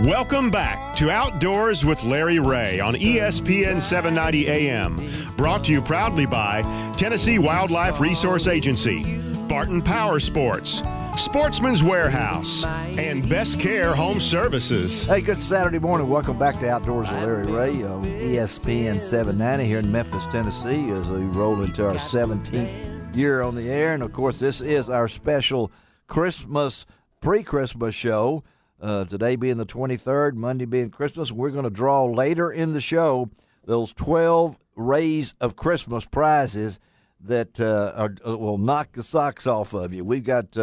Welcome back to Outdoors with Larry Ray on ESPN 790 AM. Brought to you proudly by Tennessee Wildlife Resource Agency, Barton Power Sports, Sportsman's Warehouse, and Best Care Home Services. Hey, good Saturday morning. Welcome back to Outdoors with Larry Ray on ESPN 790 here in Memphis, Tennessee, as we roll into our 17th year on the air. And, of course, this is our special Christmas, pre-Christmas show. Today being the 23rd, Monday being Christmas. We're going to draw later in the show those 12 Rays of Christmas prizes that will knock the socks off of you. We've got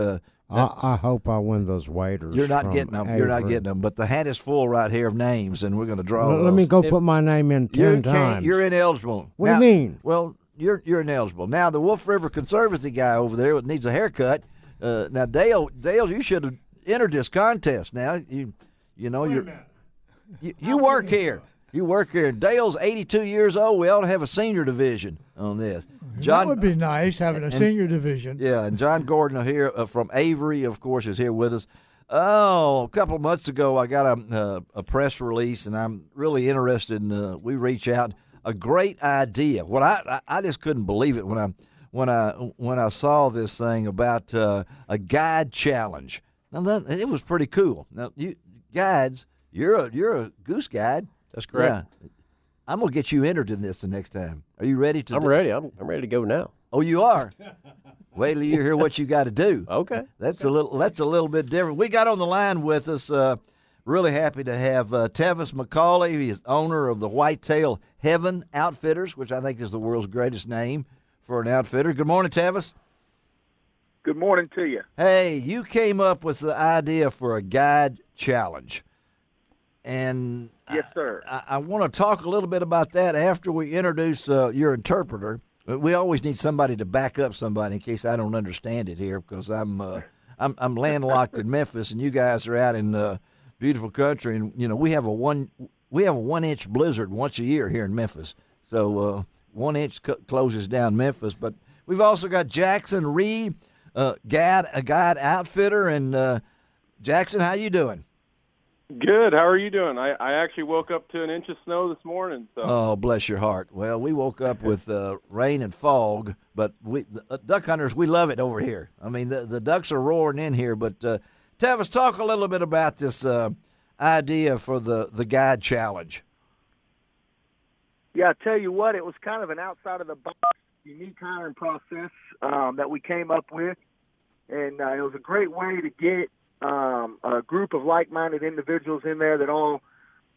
I hope I win those waiters. You're not getting them. You're not getting them. But the hat is full right here of names, and we're going to draw those. Let me go put my name in 10 times. You're ineligible. What do you mean? Well, you're ineligible. Now, the Wolf River Conservancy guy over there needs a haircut. Now, Dale, you should have entered this contest. Now, you work here. You work here. Dale's 82 years old. We ought to have a senior division on this. John, that would be nice, having a senior division. Yeah, and John Gordon here from Avery, of course, is here with us. Oh, a couple of months ago, I got a press release, and I'm really interested in. We reach out. A great idea. What I just couldn't believe it when I saw this thing about a guide challenge. Now it was pretty cool. Now you guides, you're a goose guide. That's correct. Yeah. I'm gonna get you entered in this the next time. Are you ready to? I'm ready. I'm ready to go now. Oh, you are. Wait till you hear what you got to do. Okay. That's a little bit different. We got on the line with us. Really happy to have Tevis McCauley. He is owner of the Whitetail Heaven Outfitters, which I think is the world's greatest name for an outfitter. Good morning, Tevis. Good morning to you. Hey, you came up with the idea for a guide challenge. And yes, sir. I want to talk a little bit about that after we introduce your interpreter. We always need somebody to back up somebody in case I don't understand it here, because I'm landlocked in Memphis and you guys are out in beautiful country, and we have a 1 inch blizzard once a year here in Memphis. So 1 inch closes down Memphis, but we've also got Jackson Reed, a guide outfitter, and Jackson, how you doing? Good. How are you doing? I actually woke up to an inch of snow this morning. So. Oh, bless your heart. Well, we woke up with rain and fog, but duck hunters, we love it over here. I mean, the ducks are roaring in here. But, Tevis, talk a little bit about this idea for the guide challenge. Yeah, I tell you what, it was kind of an outside-of-the-box, unique hiring process that we came up with. And it was a great way to get a group of like-minded individuals in there that all,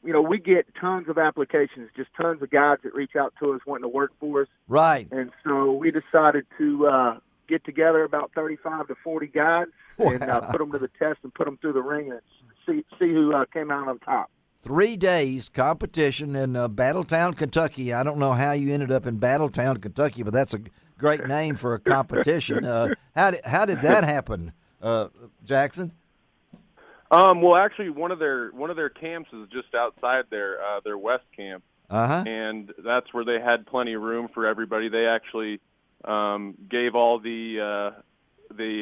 we get tons of applications, just tons of guides that reach out to us wanting to work for us. Right. And so we decided to get together about 35 to 40 guides and put them to the test and put them through the ring and see who came out on top. 3 days competition in Battletown, Kentucky. I don't know how you ended up in Battletown, Kentucky, but that's a great name for a competition. How did that happen, Jackson? Well, actually, one of their camps is just outside their west camp, and that's where they had plenty of room for everybody. They actually gave all the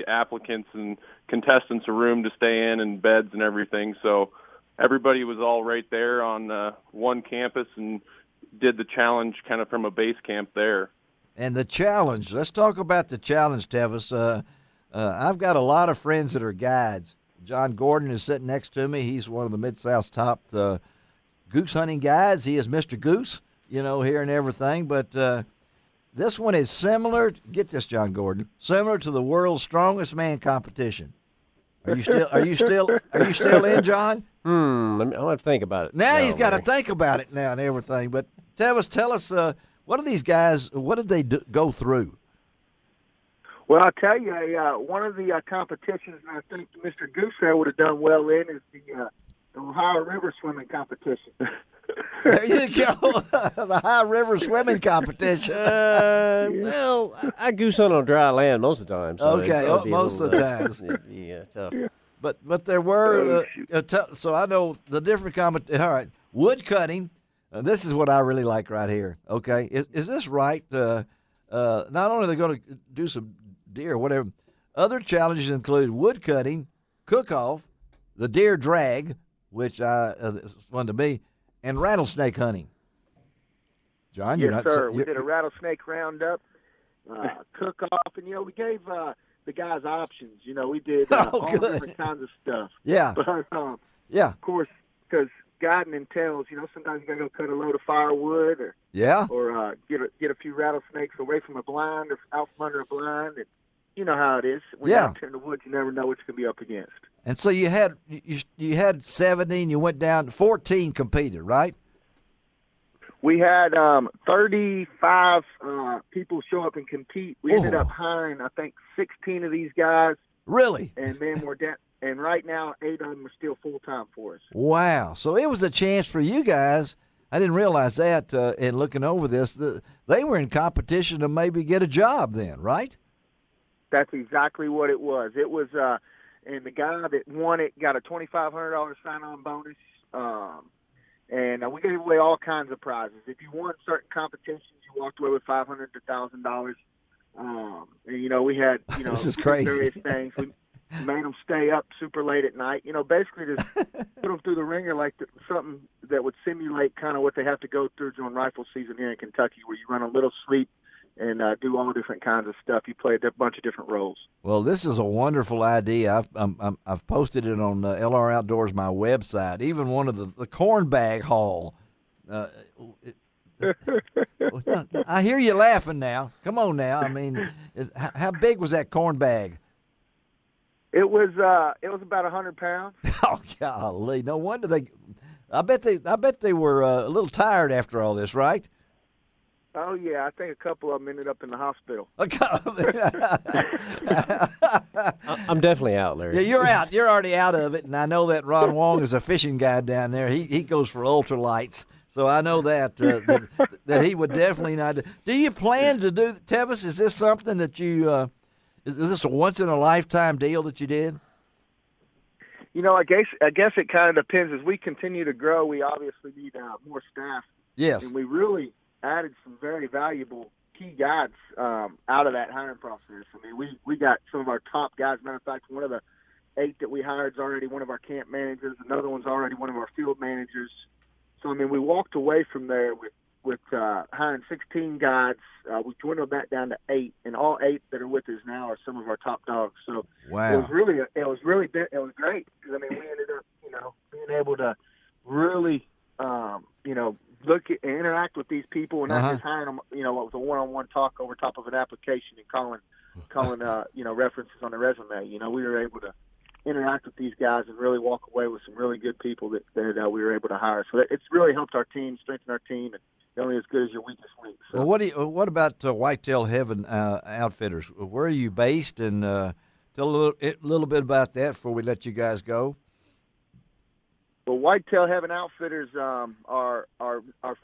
applicants and contestants a room to stay in and beds and everything. So everybody was all right there on one campus and did the challenge kind of from a base camp there. And the challenge, let's talk about the challenge, Tevis. I've got a lot of friends that are guides. John Gordon is sitting next to me. He's one of the Mid-South's top goose hunting guides. He is Mr. Goose, here and everything. But this one is similar. Get this, John Gordon. Similar to the world's strongest man competition. Are you still in, John? I'll have to think about it. Now he's got to think about it now and everything. But Tevis, tell us, what are these guys? What did they go through? Well, I'll tell you, one of the competitions I think Mr. Goose there would have done well in is the Ohio River swimming competition. There you go, the Ohio River swimming competition. Well, I goose hunt on dry land most of the time. So okay, most of the times. Yeah, tough. But there were, so I know the different competitions. All right, wood cutting. This is what I really like right here. Okay, is this right? Not only are they going to do some deer or whatever, other challenges include wood cutting, cook-off, the deer drag, which is fun to me, and rattlesnake hunting. John, yes, sir. We did a rattlesnake roundup, cook-off, and, we gave the guys options. We did all different kinds of stuff. Yeah. But, yeah. Of course, because guiding entails, sometimes you got to go cut a load of firewood or get a few rattlesnakes away from a blind or out from under a blind. And you know how it is. When you're out in the woods, you never know what you can be up against. And so you had 70 and you went down to 14 competed, right? We had 35 people show up and compete. We ended up hiring, I think, 16 of these guys. Really? And then we're down. And right now, 8 of them are still full-time for us. Wow. So it was a chance for you guys. I didn't realize that in looking over this. They were in competition to maybe get a job then, right? That's exactly what it was. It was, and the guy that won it got a $2,500 sign-on bonus. And we gave away all kinds of prizes. If you won certain competitions, you walked away with $500 to $1,000. And, we had, this is crazy. Various things. We made them stay up super late at night. Basically just put them through the ringer like something that would simulate kind of what they have to go through during rifle season here in Kentucky, where you run a little sleep and do all different kinds of stuff. You play a bunch of different roles. Well, this is a wonderful idea. I've posted it on LR Outdoors, my website. Even one of the corn bag haul. I hear you laughing now. Come on now. I mean, how big was that corn bag? It was about 100 pounds. Oh golly! No wonder they. I bet they were a little tired after all this, right? Oh yeah, I think a couple of them ended up in the hospital. I'm definitely out, Larry. Yeah, you're out. You're already out of it, and I know that Ron Wong is a fishing guy down there. He goes for ultralights, so I know that that he would definitely not. Do you plan to do Tevis? Is this something that you? Is this a once in a lifetime deal that you did? I guess it kind of depends. As we continue to grow, we obviously need more staff. Yes, and we really added some very valuable key guides out of that hiring process. I mean, we got some of our top guys. Matter of fact, one of the 8 that we hired is already one of our camp managers. Another one's already one of our field managers. So, I mean, we walked away from there with hiring 16 guides. We dwindled that down to 8, and all 8 that are with us now are some of our top dogs. So wow. It was great because I mean we ended up being able to really look at and interact with these people and not just hiring them with a one-on-one talk over top of an application and calling references on the resume. We were able to interact with these guys and really walk away with some really good people that we were able to hire. So it's really helped our team, strengthen our team, and only as good as your weakest link. So. Well, what about Whitetail Heaven Outfitters? Where are you based? And tell a little bit about that before we let you guys go. Well, Whitetail Heaven Outfitters, our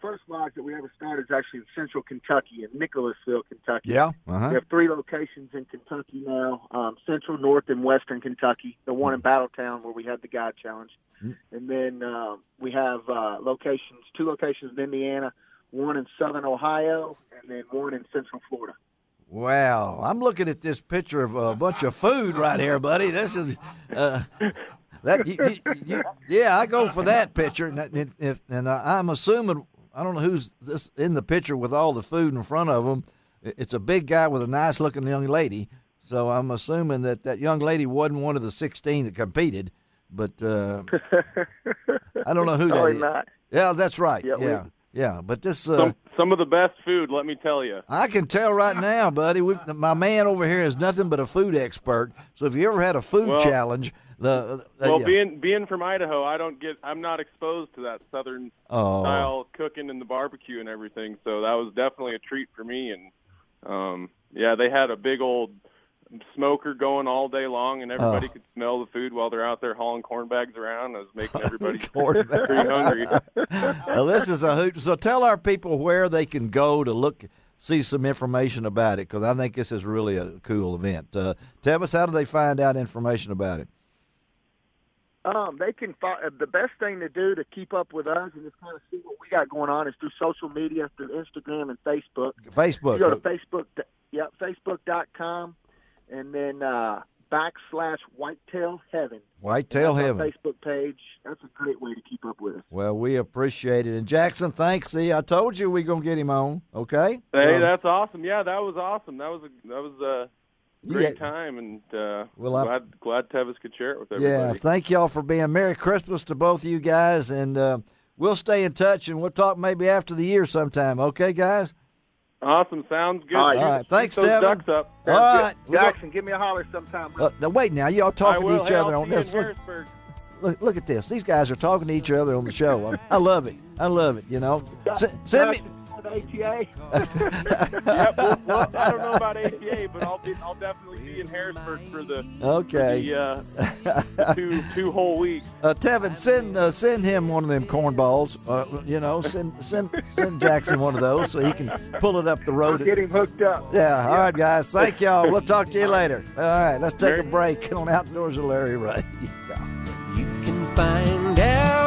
first lodge that we ever started is actually in central Kentucky, in Nicholasville, Kentucky. Yeah. We have 3 locations in Kentucky now, central, north, and western Kentucky. The one in Battletown where we had the guide challenge. And then we have 2 locations in Indiana, one in southern Ohio, and then one in central Florida. Wow. I'm looking at this picture of a bunch of food right here, buddy. This is yeah, I go for that picture. And I'm assuming, I don't know who's this in the picture with all the food in front of him. It's a big guy with a nice-looking young lady. So I'm assuming that young lady wasn't one of the 16 that competed. But I don't know who that is. Not. Yeah, that's right. Yeah. But this some of the best food, let me tell you. I can tell right now, buddy. My man over here is nothing but a food expert. So if you ever had a food challenge, being from Idaho, I'm not exposed to that southern style cooking and the barbecue and everything. So that was definitely a treat for me. And they had a big old smoker going all day long, and everybody could smell the food while they're out there hauling corn bags around. It was making everybody pretty hungry. Well, this is a hoot. So tell our people where they can go to see some information about it, because I think this is really a cool event. Tevis, how do they find out information about it? They can. The best thing to do to keep up with us and just kind of see what we got going on is through social media, through Instagram and Facebook. Facebook. You go to Facebook. Facebook.com. And then /Whitetail Heaven. Whitetail Heaven. Facebook page. That's a great way to keep up with us. Well, we appreciate it. And Jackson, thanks. See, I told you we're going to get him on, okay? Hey, that's awesome. Yeah, that was awesome. That was a great time, and glad Tevis could share it with everybody. Yeah, thank y'all for being. Merry Christmas to both of you guys, and we'll stay in touch, and we'll talk maybe after the year sometime. Okay, guys? Awesome. Sounds good. All right. Thanks, those Tevin. ducks up. All right. Jackson, give me a holler sometime. Now, wait now. Y'all talking to each other I'll on see you this. in Harrisburg. Look at this. These guys are talking to each other on the show. I love it. I love it, you know. Send me. ATA? Yeah, well, I don't know about ATA, but I'll definitely be in Harrisburg for the two whole weeks. Tevin, send him one of them cornballs. Send Jackson one of those so he can pull it up the road. Get him hooked up. Yeah. All right, guys. Thank y'all. We'll talk to you later. All right. Let's take a break on Outdoors with Larry Ray. You can find out